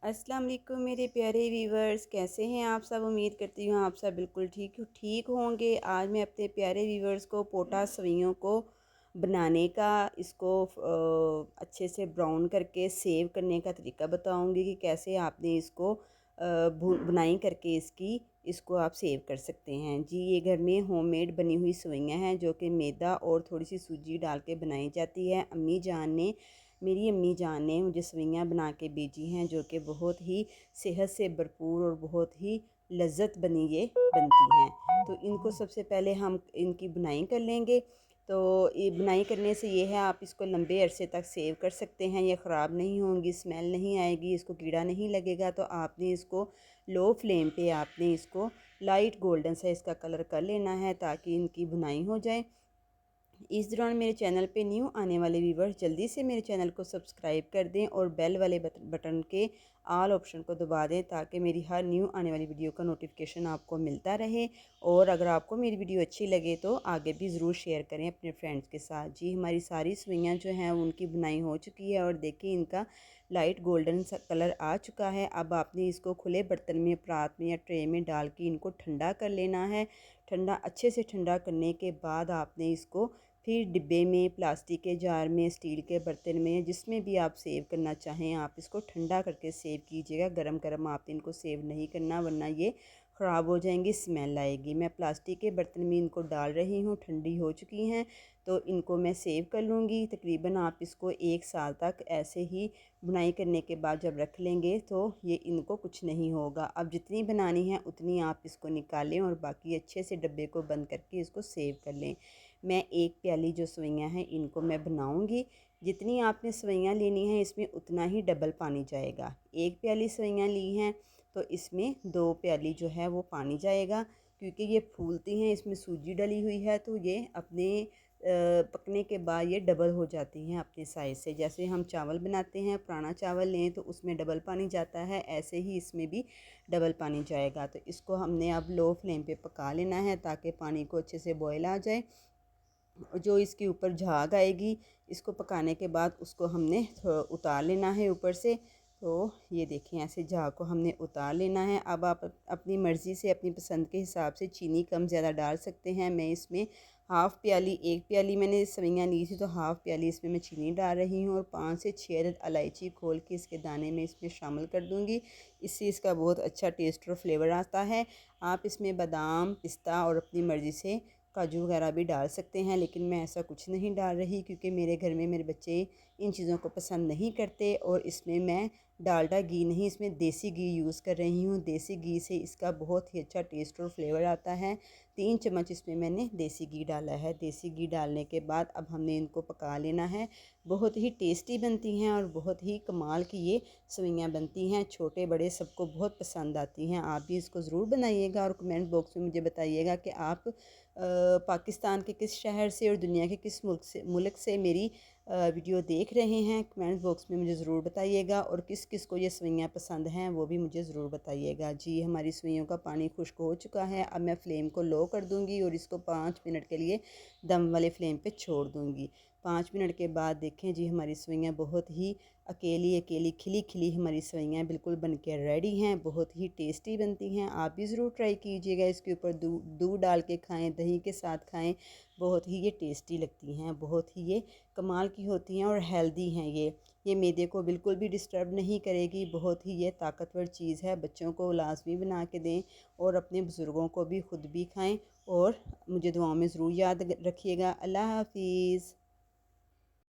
अस्सलाम वालेकुम मेरे प्यारे व्यूवर्स, कैसे हैं आप सब। उम्मीद करती हूँ आप सब बिल्कुल ठीक होंगे। आज मैं अपने प्यारे व्यूवर्स को पोटा सवियों को बनाने का, इसको अच्छे से ब्राउन करके सेव करने का तरीका बताऊंगी कि कैसे आपने इसको बुनाई करके इसको आप सेव कर सकते हैं। जी, ये घर में होममेड बनी हुई सवैयाँ हैं जो कि मैदा और थोड़ी सी सूजी डाल के बनाई जाती है। मेरी अम्मी जान ने मुझे सवैयाँ बना के भेजी हैं जो कि बहुत ही सेहत से भरपूर और बहुत ही लज्जत बनी ये बनती हैं। तो इनको सबसे पहले हम इनकी बुनाई कर लेंगे। तो ये बुनाई करने से ये है, आप इसको लंबे अरसे तक सेव कर सकते हैं। ये ख़राब नहीं होंगी, स्मेल नहीं आएगी, इसको कीड़ा नहीं लगेगा। तो आपने इसको लो फ्लेम पे आपने इसको लाइट गोल्डन सा इसका कलर कर लेना है ताकि इनकी बुनाई हो जाए। इस दौरान मेरे चैनल पे न्यू आने वाले व्यूवर्स जल्दी से मेरे चैनल को सब्सक्राइब कर दें और बेल वाले बटन के ऑल ऑप्शन को दबा दें ताकि मेरी हर न्यू आने वाली वीडियो का नोटिफिकेशन आपको मिलता रहे। और अगर आपको मेरी वीडियो अच्छी लगे तो आगे भी ज़रूर शेयर करें अपने फ्रेंड्स के साथ। जी, हमारी सारी सवैयाँ जो हैं उनकी बुनाई हो चुकी है और देखिए इनका लाइट गोल्डन सा कलर आ चुका है। अब आपने इसको खुले बर्तन में, परात में या ट्रे में डाल के इनको ठंडा कर लेना है। ठंडा अच्छे से ठंडा करने के बाद आपने इसको फिर डिब्बे में, प्लास्टिक के जार में, स्टील के बर्तन में, जिसमें भी आप सेव करना चाहें आप इसको ठंडा करके सेव कीजिएगा। गरम गरम आप इनको सेव नहीं करना वरना ये ख़राब हो जाएंगी, स्मेल आएगी। मैं प्लास्टिक के बर्तन में इनको डाल रही हूँ, ठंडी हो चुकी हैं तो इनको मैं सेव कर लूँगी। तकरीबन आप इसको 1 साल तक ऐसे ही बुनाई करने के बाद जब रख लेंगे तो ये इनको कुछ नहीं होगा। अब जितनी बनानी है उतनी आप इसको निकालें और बाकी अच्छे से डब्बे को बंद करके इसको सेव कर लें। मैं 1 प्याली जो सवैयाँ हैं इनको मैं बनाऊंगी। जितनी आपने सवैयाँ लेनी है इसमें उतना ही डबल पानी जाएगा। 1 प्याली सवैयाँ ली हैं तो इसमें 2 प्याली जो है वो पानी जाएगा, क्योंकि ये फूलती हैं, इसमें सूजी डली हुई है तो ये अपने पकने के बाद ये डबल हो जाती हैं अपने साइज़ से। जैसे हम चावल बनाते हैं, पुराना चावल लें तो उसमें डबल पानी जाता है, ऐसे ही इसमें भी डबल पानी जाएगा। तो इसको हमने अब लो फ्लेम पे पका लेना है ताकि पानी को अच्छे से बॉयल आ जाए। जो इसके ऊपर झाग आएगी, इसको पकाने के बाद उसको हमने उतार लेना है ऊपर से। तो ये देखें, ऐसे झाग को हमने उतार लेना है। अब आप अपनी मर्ज़ी से, अपनी पसंद के हिसाब से चीनी कम ज़्यादा डाल सकते हैं। मैं इसमें 1/2 प्याली, 1 प्याली मैंने सवैयाँ ली थी तो 1/2 प्याली इसमें मैं चीनी डाल रही हूँ और 5 से 6 अदद इलायची खोल के इसके दाने में इसमें शामिल कर दूँगी। इससे इसका बहुत अच्छा टेस्ट और फ्लेवर आता है। आप इसमें बादाम, पिस्ता और अपनी मर्ज़ी से काजू वगैरह भी डाल सकते हैं, लेकिन मैं ऐसा कुछ नहीं डाल रही क्योंकि मेरे घर में मेरे बच्चे इन चीज़ों को पसंद नहीं करते। और इसमें मैं डालडा घी नहीं, इसमें देसी घी यूज़ कर रही हूँ। देसी घी से इसका बहुत ही अच्छा टेस्ट और फ्लेवर आता है। 3 चम्मच इसमें मैंने देसी घी डाला है। देसी घी डालने के बाद अब हमने इनको पका लेना है। बहुत ही टेस्टी बनती हैं और बहुत ही कमाल की ये सवैयाँ बनती हैं। छोटे बड़े सबको बहुत पसंद आती हैं। आप भी इसको ज़रूर बनाइएगा और कमेंट बॉक्स में मुझे बताइएगा कि आप पाकिस्तान के किस शहर से और दुनिया के किस मुल्क से मेरी वीडियो देख रहे हैं। कमेंट बॉक्स में मुझे ज़रूर बताइएगा और किस किस को ये सवैयाँ पसंद हैं वो भी मुझे ज़रूर बताइएगा। जी, हमारी सवैयों का पानी खुश्क हो चुका है। अब मैं फ्लेम को लो कर दूँगी और इसको 5 मिनट के लिए दम वाले फ्लेम पे छोड़ दूँगी। 5 मिनट के बाद देखें जी, हमारी सवैयाँ बहुत ही अकेली अकेली खिली खिली हमारी सवैयाँ बिल्कुल बन के रेडी हैं। बहुत ही टेस्टी बनती हैं, आप भी ज़रूर ट्राई कीजिएगा। इसके ऊपर दूध डाल के खाएं, दही के साथ खाएं, बहुत ही ये टेस्टी लगती हैं। बहुत ही ये कमाल की होती हैं और हेल्दी हैं। ये मैदे को बिल्कुल भी डिस्टर्ब नहीं करेगी। बहुत ही ये ताकतवर चीज़ है। बच्चों को लाजमी बना के दें और अपने बुज़ुर्गों को भी, ख़ुद भी खाएँ। और मुझे दुआओं में ज़रूर याद रखिएगा। अल्लाह हाफिज़।